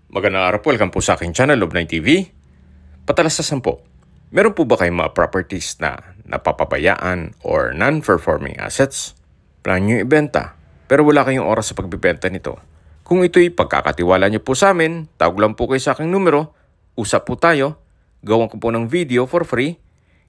Magandang araw po, welcome po sa aking channel, Love9 TV. Patalastasan po, meron po ba kayong mga properties na napapabayaan or non-performing assets? Plan nyo ibenta, pero wala kayong oras sa pagbibenta nito. Kung ito'y pagkakatiwala nyo po sa amin, tawag lang po kayo sa aking numero, usap po tayo, gawan ko po ng video for free.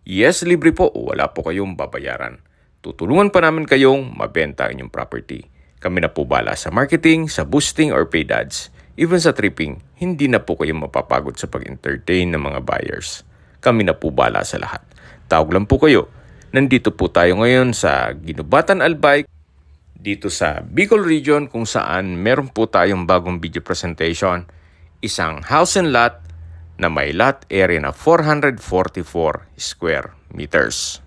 Yes, libre po, wala po kayong babayaran. Tutulungan pa namin kayong mabenta ang inyong property. Kami na po bala sa marketing, sa boosting or paid ads. Even sa tripping, hindi na po kayo mapapagod sa pag-entertain ng mga buyers. Kami na po bala sa lahat. Tawag lang po kayo. Nandito po tayo ngayon sa Ginubatan Albay, dito sa Bicol Region kung saan meron po tayong bagong video presentation. Isang house and lot na may lot area na 444 square meters.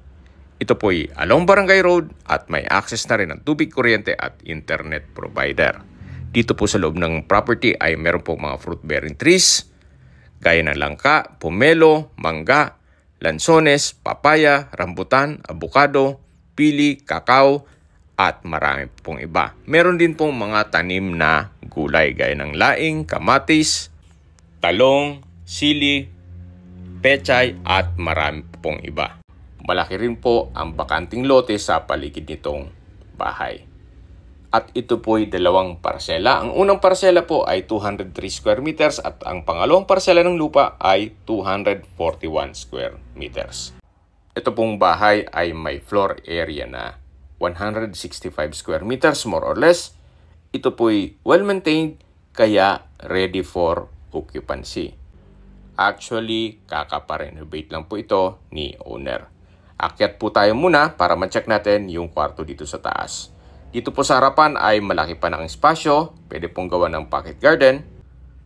Ito po ay along Barangay Road at may access na rin ng tubig, kuryente at internet provider. Dito po sa loob ng property ay meron po mga fruit-bearing trees, gaya ng langka, pomelo, mangga, lansones, papaya, rambutan, abukado, pili, kakao, at marami pong iba. Meron din pong mga tanim na gulay gaya ng laing, kamatis, talong, sili, pechay, at marami pong iba. Malaki rin po ang bakanting lote sa paligid nitong bahay. At ito po ay dalawang parsela. Ang unang parsela po ay 203 square meters at ang pangalawang parsela ng lupa ay 241 square meters. Ito pong bahay ay may floor area na 165 square meters more or less. Ito po ay well-maintained kaya ready for occupancy. Actually, kakaparenovate lang po ito ni owner. Akyat po tayo muna para ma-check natin yung kwarto dito sa taas. Dito po sa harapan ay malaki pa ng espasyo, pwede pong gawa ng pocket garden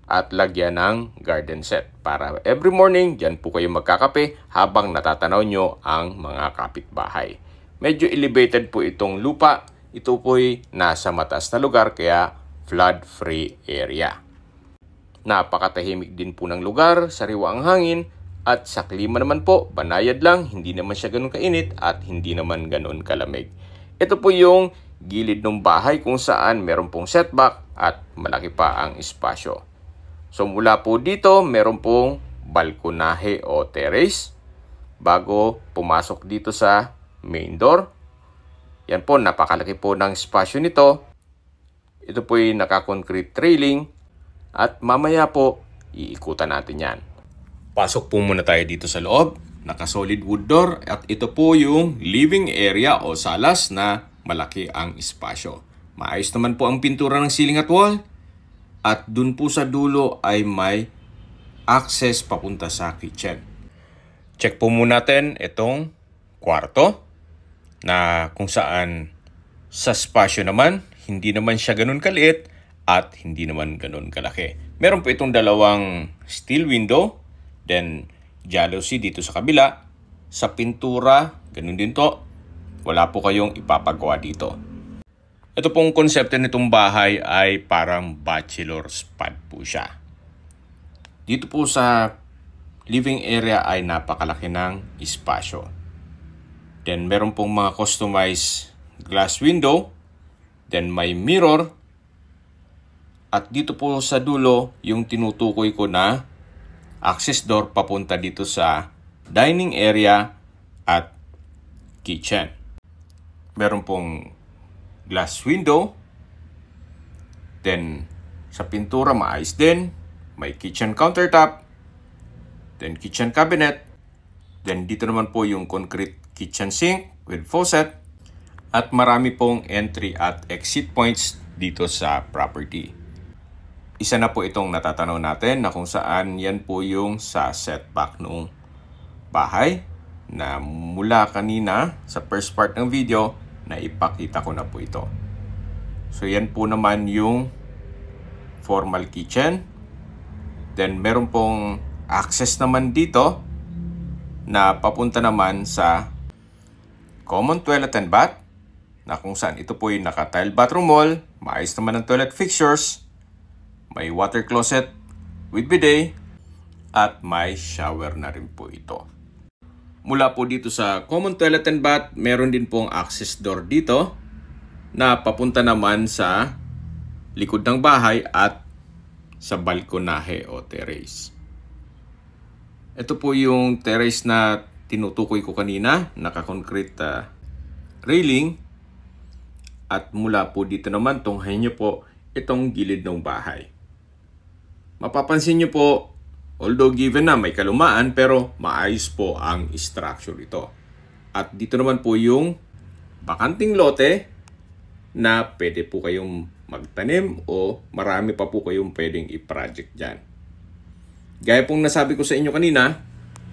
at lagyan ng garden set. Para every morning, dyan po kayo magkakape habang natatanaw nyo ang mga kapitbahay. Medyo elevated po itong lupa. Ito po ay nasa mataas na lugar kaya flood-free area. Napakatahimik din po ng lugar, sariwa ang hangin at sa klima naman po, banayad lang, hindi naman siya ganun kainit at hindi naman ganun kalamig. Ito po yung gilid ng bahay kung saan meron pong setback at malaki pa ang espasyo. So mula po dito, meron pong balkonahe o terrace bago pumasok dito sa main door. Yan po, napakalaki po ng espasyo nito. Ito po yung naka-concrete railing at mamaya po iikutan natin yan. Pasok po muna tayo dito sa loob. Naka-solid wood door at ito po yung living area o salas na malaki ang espasyo. Maayos naman po ang pintura ng ceiling at wall. At dun po sa dulo ay may access papunta sa kitchen. Check po muna natin itong kwarto na kung saan sa espasyo naman, hindi naman siya ganun kaliit at hindi naman ganun kalaki. Meron po itong dalawang steel window, then jalousie dito sa kabila. Sa pintura, ganun din to. Wala po kayong ipapagawa dito. Ito pong konsepto nitong bahay ay parang bachelor's pad po siya. Dito po sa living area ay napakalaki ng espasyo. Then meron pong mga customized glass window. Then may mirror. At dito po sa dulo yung tinutukoy ko na access door papunta dito sa dining area at kitchen. Meron pong glass window. Then, sa pintura maayos din. May kitchen countertop. Then, kitchen cabinet. Then, dito naman po yung concrete kitchen sink with faucet. At marami pong entry at exit points dito sa property. Isa na po itong natatanaw natin na kung saan yan po yung sa setback ng bahay na mula kanina sa first part ng video na ipakita ko na po ito. So yan po naman yung formal kitchen. Then meron pong access naman dito na papunta naman sa common toilet and bath na kung saan ito po yung naka-tile bathroom wall, maayos naman ang toilet fixtures, may water closet with bidet at may shower na rin po ito. Mula po dito sa common toilet and bath, meron din pong access door dito na papunta naman sa likod ng bahay at sa balkonahe o terrace. Ito po yung terrace na tinutukoy ko kanina, naka-concrete railing. At mula po dito naman, tunghayin nyo po itong gilid ng bahay. Mapapansin nyo po, although given na may kalumaan, pero maayos po ang structure ito. At dito naman po yung bakanting lote na pwede po kayong magtanim o marami pa po kayong pwedeng i-project dyan. Gaya pong nasabi ko sa inyo kanina,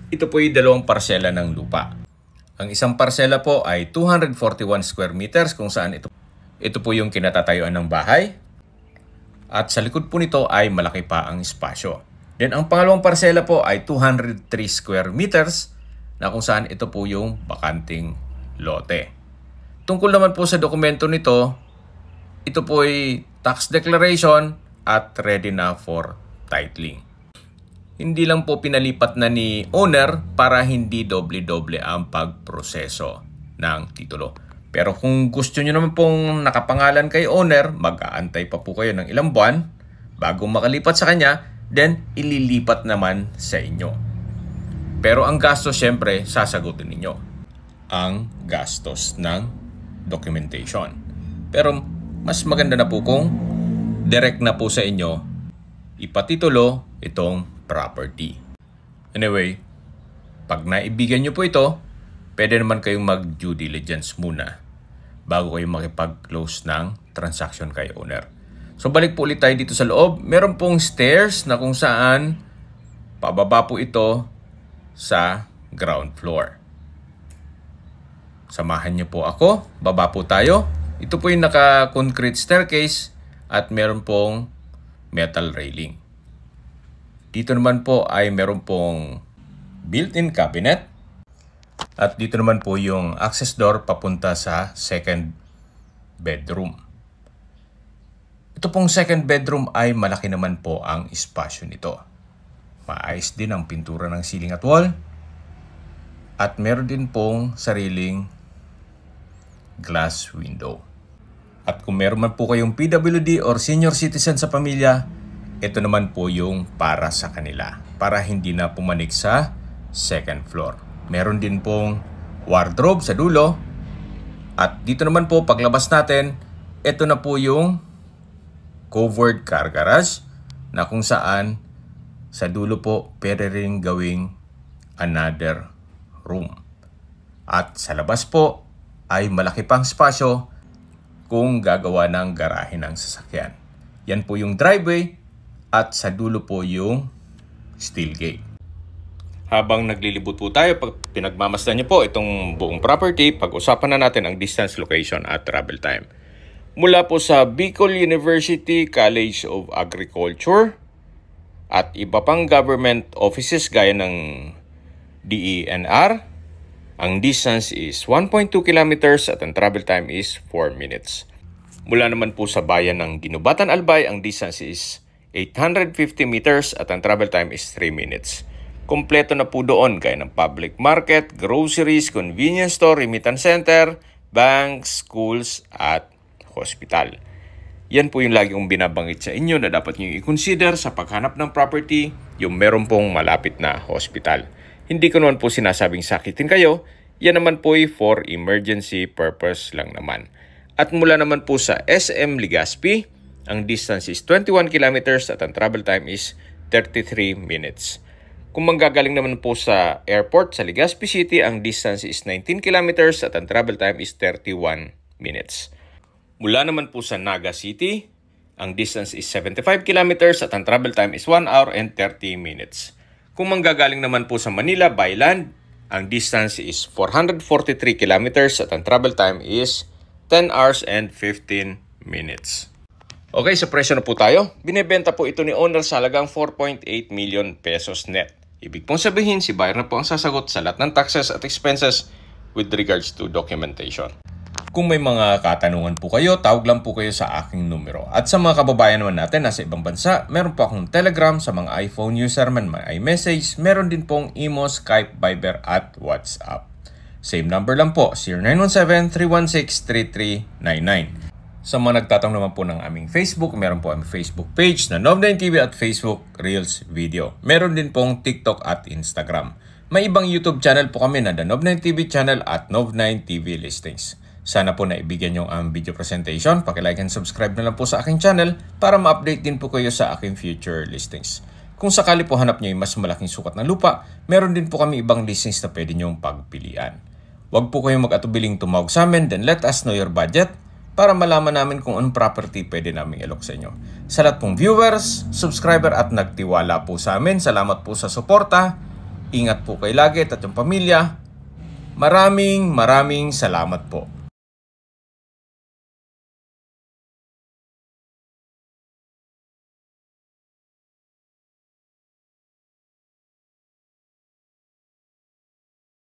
ito po yung dalawang parsela ng lupa. Ang isang parsela po ay 241 square meters kung saan ito po yung kinatatayuan ng bahay. At sa likod po nito ay malaki pa ang espasyo. Then ang pangalawang parsela po ay 203 square meters na kung saan ito po yung bakanting lote. Tungkol naman po sa dokumento nito, ito po ay tax declaration at ready na for titling. Hindi lang po pinalipat na ni owner para hindi doble-doble ang pagproseso ng titulo. Pero kung gusto nyo naman pong nakapangalan kay owner, mag-aantay pa po kayo ng ilang buwan bago makalipat sa kanya, then ililipat naman sa inyo. Pero ang gastos syempre, sasagutin ninyo. Ang gastos ng documentation. Pero mas maganda na po kung direct na po sa inyo ipatitulo itong property. Anyway, pag naibigan nyo po ito, pwede naman kayong mag-due diligence muna bago kayo makipag-close ng transaction kay owner. So balik po ulit tayo dito sa loob. Meron pong stairs na kung saan pababa po ito sa ground floor. Samahan niyo po ako. Baba po tayo. Ito po yung naka-concrete staircase at meron pong metal railing. Dito naman po ay meron pong built-in cabinet. At dito naman po yung access door papunta sa second bedroom. Ito pong second bedroom ay malaki naman po ang espasyo nito. Maayos din ang pintura ng ceiling at wall. At meron din pong sariling glass window. At kung meron man po kayong PWD or senior citizen sa pamilya, ito naman po yung para sa kanila. Para hindi na pumanik sa second floor. Meron din pong wardrobe sa dulo. At dito naman po paglabas natin, ito na po yung covered car garage na kung saan sa dulo po pwede rin gawing another room. At sa labas po ay malaki pang spasyo kung gagawa ng garahe ng sasakyan. Yan po yung driveway at sa dulo po yung steel gate. Habang naglilibot po tayo, pag pinagmamasdan niyo po itong buong property, pag-usapan na natin ang distance, location at travel time. Mula po sa Bicol University College of Agriculture at iba pang government offices gaya ng DENR, ang distance is 1.2 kilometers at ang travel time is 4 minutes. Mula naman po sa bayan ng Ginubatan, Albay, ang distance is 850 meters at ang travel time is 3 minutes. Kompleto na po doon gaya ng public market, groceries, convenience store, remittance center, banks, schools at hospital. Yan po yung lagi kong binabanggit sa inyo na dapat nyo i-consider sa paghanap ng property, yung meron pong malapit na hospital. Hindi ko naman po sinasabing sakitin kayo, yan naman po ay for emergency purpose lang naman. At mula naman po sa SM Legazpi, ang distance is 21 kilometers at ang travel time is 33 minutes. Kung manggagaling naman po sa airport sa Legazpi City, ang distance is 19 kilometers at ang travel time is 31 minutes. Mula naman po sa Naga City, ang distance is 75 kilometers at ang travel time is 1 hour and 30 minutes. Kung manggagaling naman po sa Manila by land, ang distance is 443 kilometers at ang travel time is 10 hours and 15 minutes. Okay, sa presyo na po tayo. Binebenta po ito ni owner sa halagang 4.8 million pesos net. Ibig pong sabihin, si buyer na po ang sasagot sa lahat ng taxes at expenses with regards to documentation. Kung may mga katanungan po kayo, tawag lang po kayo sa aking numero. At sa mga kababayan naman natin nasa ibang bansa, meron po akong Telegram sa mga iPhone user man, may iMessage, meron din pong Imo, Skype, Viber at WhatsApp. Same number lang po, 0917-316-3399. Sa mga nagtatanong naman po ng aming Facebook, meron po aming Facebook page na Nov9TV at Facebook Reels Video. Meron din pong TikTok at Instagram. May ibang YouTube channel po kami na The Nov9TV channel at Nov9TV Listings. Sana po naibigyan nyo ang video presentation. Paki-like and subscribe na lang po sa aking channel para ma-update din po kayo sa aking future listings. Kung sakali po hanap nyo yung mas malaking sukat ng lupa, meron din po kami ibang listings na pwede nyong pagpilian. Huwag po kayong mag-atubiling tumawag sa amin, then let us know your budget para malaman namin kung anong property pwede namin ilok sa inyo. Sa lahat pong viewers, subscriber at nagtiwala po sa amin, salamat po sa suporta. Ingat po kayo lagi at yung pamilya. Maraming salamat po.